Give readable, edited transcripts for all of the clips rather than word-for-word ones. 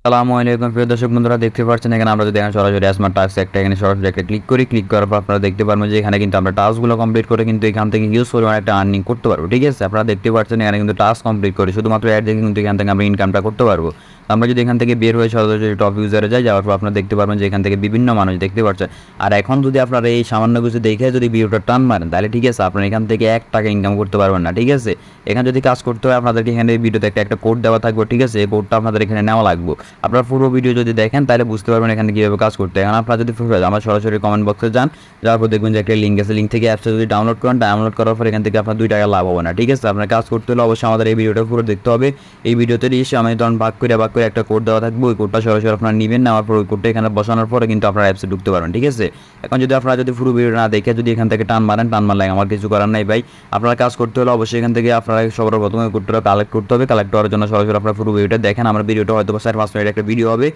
আসসালামু আলাইকুম প্রিয় দর্শক বন্ধুরা, দেখতে পাচ্ছেন এখানে আমরা যদি এখানে সরাসরি স্মার্ট টাস্ক একটা এখানে সরাসরি একটা ক্লিক করার পর আপনারা দেখতে পারবেন যে এখানে কিন্তু আমরা টাস্কগুলো কমপ্লিট করে কিন্তু এখান থেকে হিউজ পরিমাণে একটা আর্নিং করতে পারবো। ঠিক আছে, আপনারা দেখতে পাচ্ছেন এখানে কিন্তু টাস্ক কমপ্লিট করে শুধুমাত্র অ্যাড দেখে কিন্তু এখান থেকে আমরা ইনকামটা করতে পারবো। আমরা যদি এখান থেকে বের হয়ে সরাসরি টপ ইউজারে যাওয়ার পর আপনারা দেখতে পারবেন যে এখান থেকে বিভিন্ন মানুষ দেখতে পাচ্ছেন। আর এখন যদি আপনারা এই সামান্য কিছু দেখে যদি ভিডিওটা টান মারেন তাহলে ঠিক আছে আপনারা এখান থেকে 1 টাকা ইনকাম করতে পারবেন না। ঠিক আছে, এখানে যদি কাজ করতে হয় আপনাদেরকে এখানে এই ভিডিওতে একটা কোড দেওয়া থাকবে। ঠিক আছে, এই কোডটা আপনাদের এখানে নেওয়া লাগবে। আপনারা পুরো ভিডিও যদি দেখেন তাহলে বুঝতে পারবেন এখানে কীভাবে কাজ করতে হয়। এখন আপনারা যদি আমার সরাসরি কমেন্ট বক্সে যান, যাওয়ার পর দেখবেন যে একটা লিঙ্ক আছে, লিঙ্ক থেকে অ্যাপসটা যদি ডাউনলোড করেন, ডাউনলোড করার পর এখান থেকে আপনার 2 টাকা লাভ হবে না। ঠিক আছে, আপনার কাজ করতে হলে অবশ্যই আমাদের এই ভিডিওটা পুরো দেখতে হবে। এই ভিডিওতে এসে আমি তখন ভাগ করে একটা কোড দেওয়া থাকবে, ওই কোডটা সরাসরি আপনারা নেবেন, নেওয়ার পর ওই কোডটা এখানে বসানোর পরে কিন্তু আপনারা অ্যাপসে ঢুকতে পারবেন। ঠিক আছে, এখন যদি আপনারা যদি পুরো ভিডিও না দেখে যদি এখান থেকে টান মারলে আমার কিছু করার নাই ভাই। আপনারা কাজ করতে হলে অবশ্যই এখান থেকে আপনারা সবার প্রথমে কোডটা কালেক্ট করতে হবে। কালেক্ট করার জন্য সরাসরি আপনারা পুরো ভিডিওটা দেখেন। আমার ভিডিওটা হয়তো 4-5 মিনিট একটা ভিডিও হবে,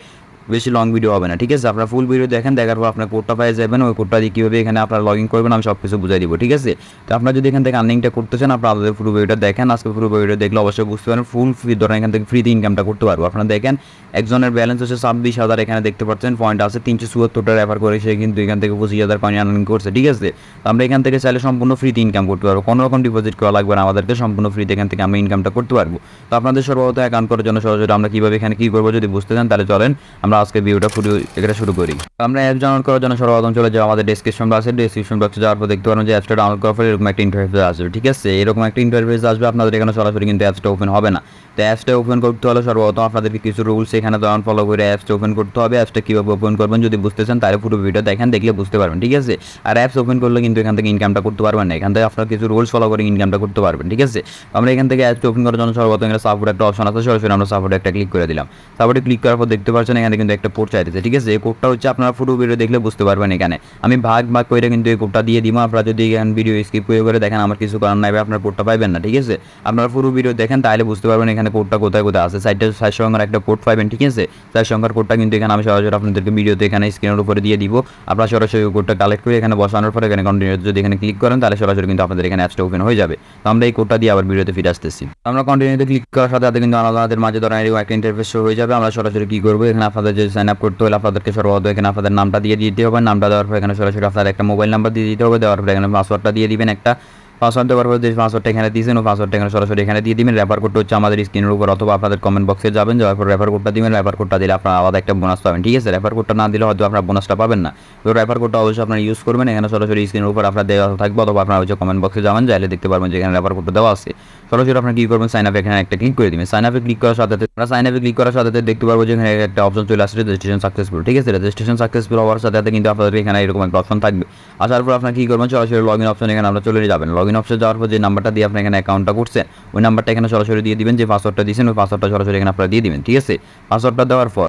বেশি লং ভিডিও হবে না। ঠিক আছে, আপনারা ফুল ভিডিও দেখেন, দেখার পর আপনার কোডটা পেয়ে যাবেন। ওই কোডটা দিয়ে কীভাবে এখানে আপনারা লগ ইন করবেন আমি সব কিছু বুঝাই দিব। ঠিক আছে, তো আপনারা যদি এখান থেকে আর্নিংটা করতে চান আপনারা আপনাদের পুরো ভিডিওটা দেখেন। আজকে পুরো ভিডিও দেখলে অবশ্যই বুঝতে পারেন ফুল ফ্রি ধরেন এখান থেকে ফ্রিতে ইনকামটা করতে পারবো। আপনারা দেখেন একজনের ব্যালেন্স হচ্ছে 26,000, এখানে দেখতে পাচ্ছেন পয়েন্ট আছে 374টা রেফার করে সে কিন্তু এখান থেকে 25,000 কয়েন আর্নিং করছে। ঠিক আছে, তো আমরা এখান থেকে চাইলে সম্পূর্ণ ফ্রিতে ইনকাম করতে পারবো, কোনো রকম ডিপোজিট করা লাগবে না আমাদেরকে, সম্পূর্ণ ফ্রিতে এখান থেকে আমরা ইনকামটা করতে পারবো। তো আপনাদের সর্বপ্রথম অ্যাকাউন্ট করার জন্য সরাসরি আমরা কীভাবে এখানে কী করবো যদি বুঝতে চান তাহলে চলেন আমরা আজকে ভিডিওটা এটা শুরু করি। আমরা অ্যাপ ডাউনলোড করার জন্য সর্বপ্রথম চলে যাও আমাদের ডেসক্রিপশন বক্সে। ডেসক্রিপশন বক্সে যাওয়ার পর দেখতে পারেন যে অ্যাপসটা ডাউনলোড করার পর এরকম একটা ইন্টারফেস আসবে। ঠিক আছে, এরকম একটা ইন্টারফেস আসবে, আপনাদের এখানে সরাসরি কিন্তু অ্যাপসটা ওপেন হবে না। তো অ্যাপসটা ওপেন করতে হলে সর্বপ্রথম আপনাদেরকে কিছু রুলস এখানে তখন ফলো করে অ্যাপসটা ওপেন করতে হবে। অ্যাপসটা কীভাবে ওপেন করবেন যদি বুঝতে চান তাহলে পুরো ভিডিও দেখেন, দেখলে বুঝতে পারবেন। ঠিক আছে, আর অ্যাপস ওপেন করলে কিন্তু এখান থেকে ইনকামটা করতে পারবেন না, এখান থেকে আপনারা কিছু রুলস ফলো করে ইনকামটা করতে পারবেন। ঠিক আছে, আমরা এখান থেকে অ্যাপসটা ওপেন করার জন্য সর্বপ্রথম এখানে সাপোর্ট একটা অপশন আছে, সরাসরি আমরা সাপোর্টে একটা ক্লিক করে দিলাম। সাপোর্টে ক্লিক করার পর দেখতে পাচ্ছেন এখানে কিন্তু একটা কোড চাইতেছে। ঠিক আছে, এই কোডটা হচ্ছে আপনারা পুরো ভিডিও দেখলে বুঝতে পারবেন। এখানে আমি ভাগ করে কিন্তু এই কোডটা দিয়ে দিব। আপনারা যদি এখানে ভিডিও স্কিপ করে দেখেন আমার কিছু করার নাই, আপনার কোডটা পাইবেন না। ঠিক আছে, আপনারা পুরো ভিডিও দেখেন তাহলে বুঝতে পারবেন এখানে কোডটা কোথায় কোথায় আছে। 4 সংখ্যার একটা কোড পাইবেন। ঠিক আছে, 4 সংখ্যার কোডটা কিন্তু এখানে আমি সরাসরি আপনাদেরকে ভিডিওতে এখানে স্ক্রিনের উপরে দিয়ে দিব। আপনারা সরাসরি কোডটা কালেক্ট করে এখানে বসানোর পরে এখানে কন্টিনিউ যদি এখানে ক্লিক করেন তাহলে সরাসরি কিন্তু আপনাদের এখানে অ্যাপসটা ওপেন হয়ে যাবে। তো আমরা এই কোডটা দিয়ে আবার ভিডিওতে ফিরে আসতেছি। আমরা কন্টিনিউতে ক্লিক করার সাথে সাথে কিন্তু আমাদের মাঝে ধরনের একটা ইন্টারফেস শো হয়ে যাবে। আমরা সরাসরি কি করবো, এখানে আপনাদের যে সাইন আপ করতে হলে আপনাদেরকে সর্বপ্রথম এখানে আপনাদের নামটা দিয়ে দিতে হবে। নামটা দেওয়ার পর এখানে সরাসরি আপনার একটা মোবাইল নাম্বার দিয়ে দিতে হবে। দেওয়ার পর এখানে পাসওয়ার্ডটা দিয়ে দিবেন একটা। পাসওয়ার্ড দেওয়ার পর যে পাসওয়ার্ডটা এখানে দিয়েছেন ওই পাসওয়ার্ডটা এখানে সরাসরি এখানে দিয়ে দিবেন। রেফার কোডটা হচ্ছে আমাদের স্ক্রিনের উপর অথবা আপনাদের কমেন্ট বক্সে যাবেন, যাওয়ার পর রেফার কোডটা দিবেন। রেফার কোডটা দিলে আপনারা আলাদা একটা বোনাস পাবেন। ঠিক আছে, রেফার কোডটা না দিলে হয়তো আপনারা বোনাসটা পাবেন না। তো রেফার কোডটা অবশ্যই আপনারা ইউজ করবেন। এখানে সরাসরি স্ক্রিনের উপর আপনার দেওয়া থাকবে অথবা আপনারা হচ্ছে কমেন্ট বক্সে যাবেন, যাইলে দেখতে পারবেন যে এখানে রেফার কোডটা দেওয়া আছে। সরাসরি আপনারা কী করবেন, সাইন আপ এখানে একটা ক্লিক করে দিবেন। সাইন আপে ক্লিক করার সাথে আমরা সাইন আপে ক্লিক করার সাথে দেখতে পারবো যে এখানে একটা অপশন চলে আসছে রেজিস্ট্রেশন সাকসেসফুল। ঠিক আছে, রেজিস্ট্রেশন সাকসেসফুল হওয়ার সাথে সাথে কিন্তু আপনাদের এখানে এরকম একটা অপশন থাকবে। আসার পর আপনারা কী করবেন, সরাসরি লগ ইন অপশন এখানে আমরা চলে যাবেন। লগ ইন অপশন যাওয়ার পর যে নাম্বারটা দিয়ে আপনি এখানে অ্যাকাউন্টটা করছেন ওই নাম্বারটা এখানে সরাসরি দিয়ে দিবেন। যে পাসওয়ার্ডটা দিয়েছেন ওই পাসওয়ার্ডটা সরাসরি এখানে আপনারা দিয়ে দিবেন। ঠিক আছে, পাসওয়ার্ডটা দেওয়ার পর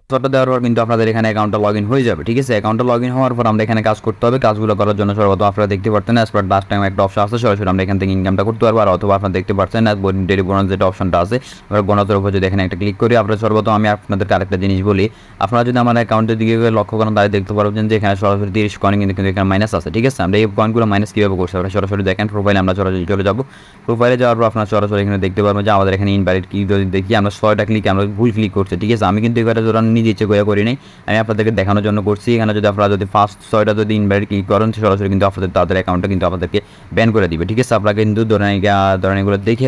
কিন্তু আপনাদের এখানে অ্যাকাউন্টটা লগ ইন হয়ে যাবে। ঠিক আছে, অ্যাকাউন্টটা লগ ইন হওয়ার পর আমরা এখানে কাজ করতে হবে। কাজগুলো করার জন্য সর্বপ্রথম আপনারা দেখতে পাচ্ছেন অ্যাজ পার লাস্ট টাইম একটা অপশন আছে, সরাসরি আমরা এখান থেকে ইনকামটা করতে পারবো। আর অথবা আপনারা দেখতে পাচ্ছেন ডেলি বোনাস যেটা অপশনটা আছে, আমরা বোনাসের উপর যদি এখানে একটা ক্লিক করি আপনারা সর্বপ্রথম আমি আপনাদেরকে আরেকটা জিনিস বলি, আপনারা যদি আমার অ্যাকাউন্টের দিকে লক্ষ্য করেন তাহলে দেখতে পারবেন যে এখানে সরাসরি 30 কয়েন কিন্তু এখানে মাইনাস আছে। ঠিক আছে, আমরা এই কয়েনগুলো মাইনাস কীভাবে করছি আপনারা সরাসরি দেখেন। প্রোফাইলে আমরা সরাসরি চলে যাবো। প্রোফাইলে যাওয়ার পর আপনারা সরাসরি এখানে দেখতে পারবেন যে আমাদের এখানে ইনভ্যালিড কি যদি দেখি আমরা 6টা ক্লিক আমরা ভুল ক্লিক করছি। ঠিক আছে, আমি কিন্তু এবারে ধরা নিজে ইচ্ছে করি নাই, আমি আপনাদেরকে দেখানোর জন্য করছি। এখানে যদি আপনারা যদি ফার্স্ট 6টা যদি ইনভ্যালিড ক্লিক করেন সরাসরি কিন্তু আপনাদের তাদের অ্যাকাউন্টটা কিন্তু আপনাদেরকে ব্যান করে দিবে। ঠিক আছে, আপনারা কিন্তু ধরেন এগুলো দেখে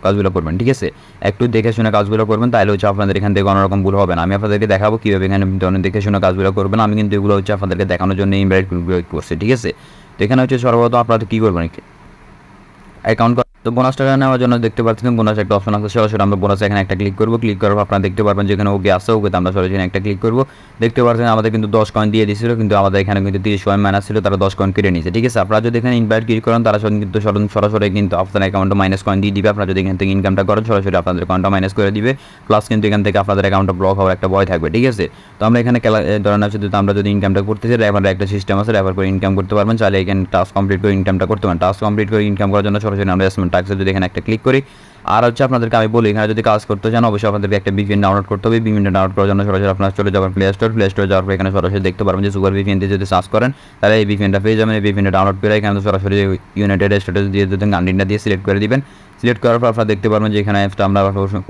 কাজগুলো করবেন। ঠিক আছে, একটু দেখে শুনে কাজগুলো করবেন, তাহলে হচ্ছে আপনাদের এখান থেকে কোনোরকম ভুল হবে না। আমি আপনাদেরকে দেখাবো কীভাবে এখানে ধরনের দেখে শুনে কাজগুলো করবেন। আমি কিন্তু এগুলো হচ্ছে আপনাদেরকে দেখানোর জন্য ইনভ্যালিড করছি। ঠিক আছে, তো এখানে হচ্ছে সর্বপ্রথম আপনাদের কী করবেন, অ্যাকাউন্ট তো বোনাস টাকা নেওয়ার জন্য দেখতে পাচ্ছেন বোনাস একটা অপশন আছে, সরাসরি আমরা বোনাস এখানে একটা ক্লিক করবো। ক্লিক করার পর আপনারা দেখতে পারবেন যেখানে ওকে আসছে, ওকে আমরা সরাসরি একটা ক্লিক করবো। দেখতে পাচ্ছেন আমাদের কিন্তু 10 কয়েন দিয়ে দিয়েছিল, কিন্তু আমাদের এখানে কিন্তু 30 কয়েন মাইনাস ছিল, তারা 10 কয়েন কেটে নিয়েছে। ঠিক আছে, আপনারা যদি এখানে ইনভাইট ক্লিক করেন তারা কিন্তু সরাসরি কিন্তু আপনার অ্যাকাউন্টে মাইনাস কয়েন দিয়ে দিবে। আপনারা যদি এখান থেকে ইনকামটা করেন সরাসরি আপনাদের অ্যাকাউন্টটা মাইনাস করে দিবে, প্লাস কিন্তু এখান থেকে আপনাদের অ্যাকাউন্টটা ব্লক হওয়ার একটা ভয় থাকবে। ঠিক আছে, তো আমরা এখানে ধরেন আছে যদি আমরা যদি ইনকামটা করতেছি রেফার একটা সিস্টেম আছে, রেফার করে ইনকাম করতে পারবেন। চাইলে এখানে টাস্ক কমপ্লিট করে ইনকামটা করতে পারেন। টাস্ক কমপ্লিট করে ইনকাম করার জন্য সরাসরি আমরা স্মার্ট টাস্কে যদি এখানে একটা ক্লিক করি। আর হচ্ছে আপনাদেরকে আমি বলি এখানে যদি কাজ করতে চান অবশ্যই আপনাদেরকে একটা ভিপিএন ডাউনলোড করতে হবে। ভিপিএন ডাউনলোড করার জন্য সরাসরি আপনারা চলে যাবেন প্লে স্টোরে যাওয়ার পর এখানে সরাসরি দেখতে পারবেন যে সুপার ভিপিএন দিয়ে যদি সার্চ করেন তাহলে এই ভিপিএনটা পেয়ে যাবেন। এই ভিপিএনটা ডাউনলোড করে এখানে সরাসরি ইউনাইটেড স্টেটস দিয়ে যদি কান্ট্রিটা দিয়ে সিলেক্ট করে দিবেন। সিলেক্ট করার পর আপনারা দেখতে পারবেন যে এখানে অ্যাপসটা আমরা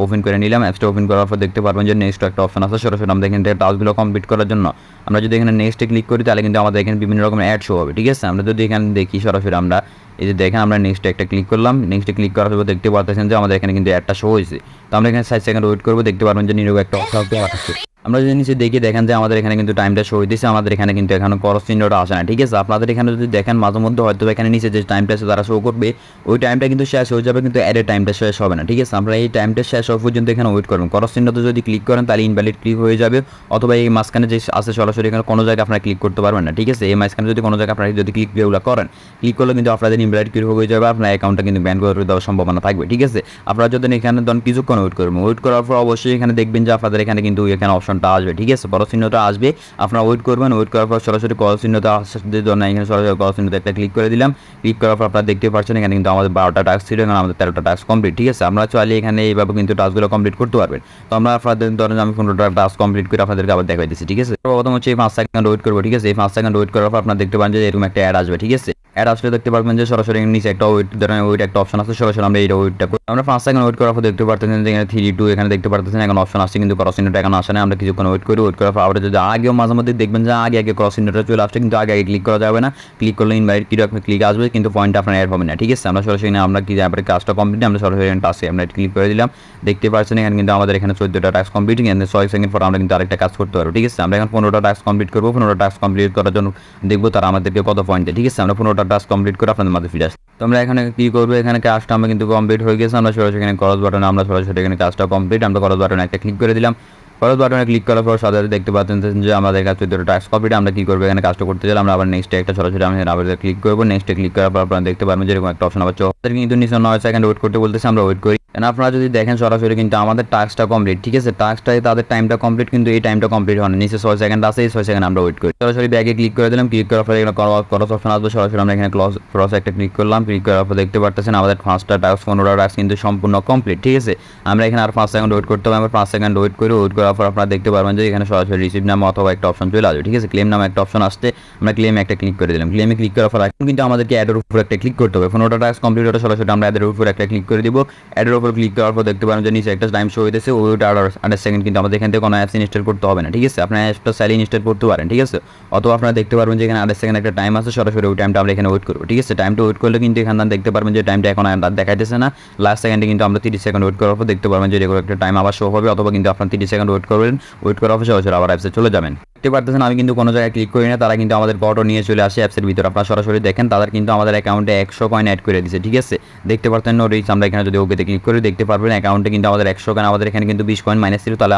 ওপেন করে নিলাম। অ্যাপসটা ওপেন করার পর দেখতে পারবেন যে নেক্সট একটা অপশন আছে, সরাসরি আমরা এখান থেকে টাস্কগুলো কমপ্লিট করার জন্য আমরা যদি এখানে নেক্সটে ক্লিক করি তাহলে কিন্তু আমাদের এখানে বিভিন্ন রকমের অ্যাড শো হবে। ঠিক আছে, আমরা যদি এখানে দেখি সরাসরি আমরা এই যে দেখেন আমরা নেক্সটে একটা ক্লিক করলাম। নেক্সটে ক্লিক করার পর দেখতে পাচ্ছেন যে আমাদের এখানে কিন্তু অ্যাডটা শো হয়েছে। তো আমরা এখানে 60 সেকেন্ড ওয়েট করবো, দেখতে পারবেন যে নিরব একটা অপশন আসছে। আমরা যদি নিচে দেখি দেখেন যে আমাদের এখানে কিন্তু টাইমটা শো হইতেছে, আমাদের এখানে কিন্তু এখানে ক্রস চিহ্নটা আসে না। ঠিক আছে, আপনাদের এখানে যদি দেখেন মাঝে মধ্যে হয়তো এখানে নিচে যে টাইমটা আছে তারা শো করবে, ওই টাইমটা কিন্তু শেষ হয়ে যাবে কিন্তু অ্যাডের টাইমটা শেষ হবে না। ঠিক আছে, আমরা এই টাইমটা শেষ হওয়া পর্যন্ত এখানে ওয়েট করবেন। ক্রস চিহ্নতে যদি ক্লিক করেন তাহলে ইনভ্যালিড ক্লিক হয়ে যাবে, অথবা এই মাঝখানে যে আছে সরাসরি এখানে কোনো জায়গায় আপনারা ক্লিক করতে পারবেন না। ঠিক আছে, এই মাঝখানে যদি কোনো জায়গায় আপনারা যদি ক্লিক করেন, ক্লিক করলে কিন্তু আপনাদের ইনভ্যালিড ক্লিক হয়ে যাবে, আপনার অ্যাকাউন্টটা কিন্তু ব্যান করে দেওয়ার সম্ভাবনা থাকবে। ঠিক আছে, আপনারা যদি এখানে ধরুন কিছুক্ষণ ওয়েট করবেন, ওয়েট করার পর অবশ্যই এখানে দেখবেন যে আপনাদের এখানে কিন্তু এখানে অপশনটা আসবে। ঠিক আছে, ক্রস চিহ্নটা আসবে, আপনারা ওয়েট করবেন। ওয়েট করার পর সরাসরি ক্রস চিহ্নটা আসতে ধরুন এখানে সরাসরি ক্রস চিহ্নতে একটা ক্লিক করে দিলাম। ক্লিক করার পর আপনারা দেখতে পাচ্ছেন এখানে কিন্তু আমাদের 12টা টাস্ক ছিল, এখানে আমাদের 13টা টাস্ক কমপ্লিট। ঠিক আছে, আমরা চাইলে এখানে এইভাবে কিন্তু টাস্কগুলো কমপ্লিট করতে পারবেন। তো আমরা আপনাদের ধরেন আমি 15টা টাস্ক কমপ্লিট করে আপনাদেরকে আবার দেখাই দিচ্ছি। ঠিক আছে, প্রথম হচ্ছে এই 5 সেকেন্ড ওয়েট করবো। ঠিক আছে, এই 5 সেকেন্ড ওয়েট করার পর আপনারা দেখতে পান যে এরকম একটা অ্যাড আসবে। ঠিক আছে, অ্যাড আসলে দেখতে পারবেন যে সরাসরি নিচে একটা ওয়েট একটা অপশন আছে, সরাসরি আমরা এই ওয়েটটা আমরা 5 সেকেন্ড ওয়েট করার পর দেখতে পারতেছেন যে এখানে 3 2 এখানে দেখতে পারতেছেন এখন অপশন আসছে, কিন্তু ক্রস চিহ্নটা এখন আসে না। আমরা কিছুক্ষণ ওয়েট করি, ওয়েট করার পর আবার যদি আগেও মাঝে মধ্যে দেখবেন যে আগে ক্রস চিহ্নটা চলে আসছে, কিন্তু আগে ক্লিক করা যাবে না। ক্লিক করলে ইনভাইট ক্লিক আসবে, কিন্তু পয়েন্ট আপনার অ্যাড হবে না। ঠিক আছে, আমরা সরাসরি আমরা কি তারপরে কাজটা কমপ্লিট আমরা সরাসরি টাস্কে আমরা ক্লিক করে দিলাম। দেখতে পাচ্ছেন এখানে কিন্তু আমাদের এখানে 14টা টাস্ক কমপ্লিট, এখানে 6 সেকেন্ড পর আমরা কিন্তু আরেকটা কাজ করতে পারবো। ঠিক আছে, আমরা এখন 15টা টাস্ক কমপ্লিট করবো। 15টা টাস্ক কমপ্লিট করার জন্য দেখবো তারা আমাদেরকে কত পয়েন্ট দেয়। ঠিক আছে, আমরা 15টা টাস্ক কমপ্লিট করে আপনাদের মাঝে ফিরে আসি। তো আমরা এখানে কি করবো, এখানে কাজটা আমরা কিন্তু কমপ্লিট হয়ে গেছে। আমরা সরাসরি এখানে ক্রস বাটনে আমরা সরাসরি এখানে কাজটা কমপ্লিট, আমরা ক্রস বাটনে একটা ক্লিক করে দিলাম। ক্রস বাটনে ক্লিক করার পর সাথে দেখতে পাচ্ছেন যে আমাদের কাছে 14টা টাস্ক কমপ্লিট। আমরা কি করবো, এখানে কাজটা করতে গেলে আমরা আবার নেক্সটে একটা সরাসরি আমি আবার ক্লিক করবো। নেক্সটে ক্লিক করার পর আপনারা দেখতে পারবেন যে এরকম একটা অপশন আবার কিন্তু নিচে 9 সেকেন্ড ওয়েট করতে বলতেছে, আমরা ওয়েট করি। আপনারা যদি দেখেন সরাসরি কিন্তু আমাদের টাস্কটা কমপ্লিট। ঠিক আছে, টাস্কটাই তাদের টাইমটা কমপ্লিট, কিন্তু এই টাইমটা কমপ্লিট হয় না। নিচে 6 সেকেন্ড আছে, এই 6 সেকেন্ড আমরা ওয়েট করি। সরাসরি ব্যাগে ক্লিক করে দিলাম। ক্লিক করার পর এখানে ক্রস অপশন আসবে, সরাসরি আমরা এখানে ক্রস একটা ক্লিক করলাম। ক্লিক করার পর দেখতে পাচ্ছেন আমাদের 5টা টাস্ক 15টা টাস্ক কিন্তু সম্পূর্ণ কমপ্লিট। ঠিক আছে, আমরা এখানে আর 5 সেকেন্ড ওয়েট করতে হবে। আমরা 5 সেকেন্ড ওয়েট করার পর আপনারা দেখতে পারবেন যে এখানে সরাসরি রিসিভ নামে অথবা একটা অপশন চলে আসবে। ঠিক আছে, ক্লেম নামে একটা অপশন আসছে, আমরা ক্লেমে একটা ক্লিক করে দিলাম। ক্লেমে ক্লিক করার পর এখন কিন্তু আমাদেরকে অ্যাডের উপর একটা ক্লিক করতে হবে। 15টা টাস্ক কমপ্লিট হলে সরাসরি আমরা অ্যাডের উপর একটা ক্লিক করে দিব। অ্যাডের উপর ক্লিক করার পর দেখতে পারেন যে নিচে একটা টাইম শো হইতেছে, ওইটা 8 সেকেন্ড, কিন্তু আমাদের এখান থেকে কোনো অ্যাপস ইনস্টল করতে হবে না। ঠিক আছে, আপনার অ্যাপসটা চাইলে ইনস্টল করতে পারেন। ঠিক আছে, অথবা আপনারা দেখতে পারবেন যে এখানে 8 সেকেন্ড একটা টাইম আছে, সরাসরি ওই টাইমটা আমরা এখানে ওয়েট করবো। ঠিক আছে, টাইমটা ওয়েট করলে কিন্তু এখানে দেখতে পারবেন যে টাইমটা এখন দেখাইতেছে না। লাস্ট সেকেন্ডে কিন্তু আমরা 30 সেকেন্ড ওয়েট করার পর দেখতে পারবেন যে এরকম একটা টাইম আবার শো হবে, অথবা কিন্তু আপনার 30 সেকেন্ড ওয়েট করবেন। ওয়েট করার পর সরাসরি আবার অ্যাপসে চলে যাবেন। দেখতে পারতেছেন আমি কিন্তু কোনো জায়গায় ক্লিক করি না, তারা কিন্তু আমাদের কটও নিয়ে চলে আসে অ্যাপসের ভিতরে। আপনারা সরাসরি দেখেন তাদের কিন্তু আমাদের অ্যাকাউন্টে 100 কয়েন অ্যাড করে দিয়েছে। ঠিক আছে, দেখতে পারতেন নো রিচ, আমরা এখানে যদি ওকেতে ক্লিক করি দেখতে পারবেন অ্যাকাউন্টে কিন্তু আমাদের 100 কয়েন, আমাদের এখানে কিন্তু 20 কয়েন মাইনাস ছিল, তাহলে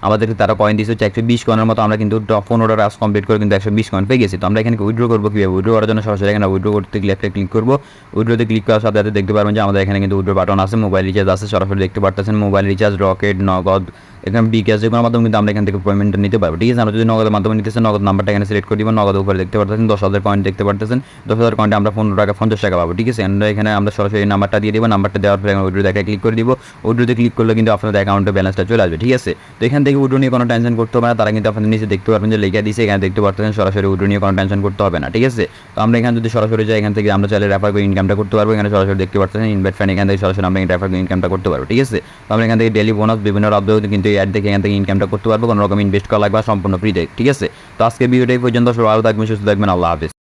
আমাদেরকে তারা কয়েন দিয়েছে 120 কয়েনের মতো। আমরা কিন্তু 15টা টাস্ক কমপ্লিট করে কিন্তু 120 কয়েন পেয়ে গেছি। তো আমরা এখানে উইথড্র করবো কীভাবে, উইথড্র করার জন্য সরাসরি এখানে উইথড্র করতে ক্লিক করবো। উইথড্রতে ক্লিক করার সাথে সাথে দেখতে পারবেন যে আমাদের এখানে কিন্তু উইথড্র বাটন আছে, মোবাইল রিচার্জ আছে, সরাসরি দেখতে পারতেছেন মোবাইল রিচার্জ, রকেট, নগদ, এখানে বিকাশ যে কোনো মাধ্যমে কিন্তু আমরা এখান থেকে পেমেন্টটা নিতে পারবো। ঠিক আছে, আমরা যদি নগদের মাধ্যমে নিতে চাই নগদ নাম্বারটা এখানে সিলেক্ট করে দিব। নগদ উপরে দেখতে পারতেছেন 10,000 পয়েন্ট দেখতে পারতেছেন। 10,000 পয়েন্টে আমরা 15 টাকা 50 টাকা পাবো। ঠিক আছে, এখানে আমরা সরাসরি নাম্বারটা দিয়ে দিব। নাম্বারটা দেওয়ার পরে উইথড্র দেখে ক্লিক করে দিব। উইথড্রতে ক্লিক করলে কিন্তু আপনাদের অ্যাকাউন্টে ব্যালেন্সটা চলে আসবে। ঠিক আছে, তো এখান থেকে উইথড্র নিয়ে কোনো টেনশন করতে হবে না, তারা কিন্তু আপনাদের নিচে দেখতে পারবেন যে লেখা দিয়েছে, এখানে দেখতে পারতেছেন সরাসরি উইথড্র নিয়ে কোনো টেনশন করতে হবে না। ঠিক আছে, তো আমরা এখানে যদি সরাসরি যাই এখান থেকে আমরা চাইলে রেফার করে ইনকামটা করতে পারবো। এখানে সরাসরি দেখতে পারতেছেন ইনভেস্ট ফান্ড, এখান থেকে সরাসরি আমরা রেফার করে ইনকামটা করতে পারবো। ঠিক আছে, তো আমরা এখান থেকে ডেলি বোনাস বিভিন্ন রাজ্যেও কিন্তু অ্যাড দেখে এখান থেকে ইনকামটা করতে পারবো, কোনো রকম ইনভেস্ট করা লাগবে সম্পূর্ণ ফ্রি। ঠিক আছে, তো আজকে ভিডিওটা এই পর্যন্ত, সবাই ভালো থাকবেন, সুস্থ থাকবেন, আল্লাহ হাফেজ।